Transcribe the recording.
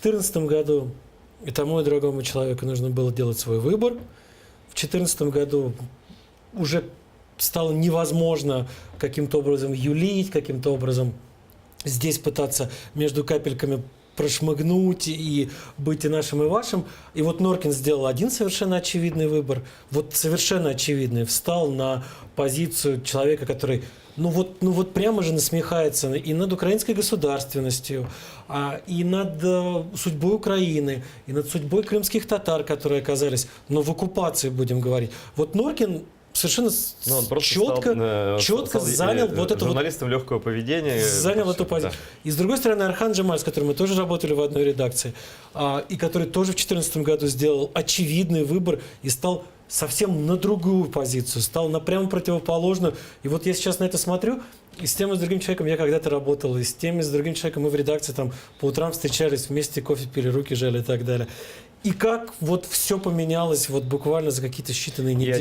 2014 году и тому и другому человеку нужно было делать свой выбор. В 2014 году уже стало невозможно каким-то образом юлить, каким-то образом здесь пытаться между капельками прошмыгнуть и быть и нашим, и вашим. И вот Норкин сделал один совершенно очевидный выбор, вот совершенно очевидный, встал на позицию человека, который ну вот прямо же насмехается и над украинской государственностью, и над судьбой Украины, и над судьбой крымских татар, которые оказались, но в оккупации, будем говорить. Вот Норкин совершенно четко занял вот это журналистом легкого поведения. Занял эту позицию. Да. И с другой стороны, Орхан Джемаль, с которым мы тоже работали в одной редакции, и который тоже в 2014 году сделал очевидный выбор и стал совсем на другую позицию, стал на прямо противоположную. И вот я сейчас на это смотрю, и с тем и с другим человеком я когда-то работал, и с тем и с другим человеком мы в редакции там по утрам встречались, вместе кофе пили, руки жали и так далее. И как вот все поменялось вот буквально за какие-то считанные недели.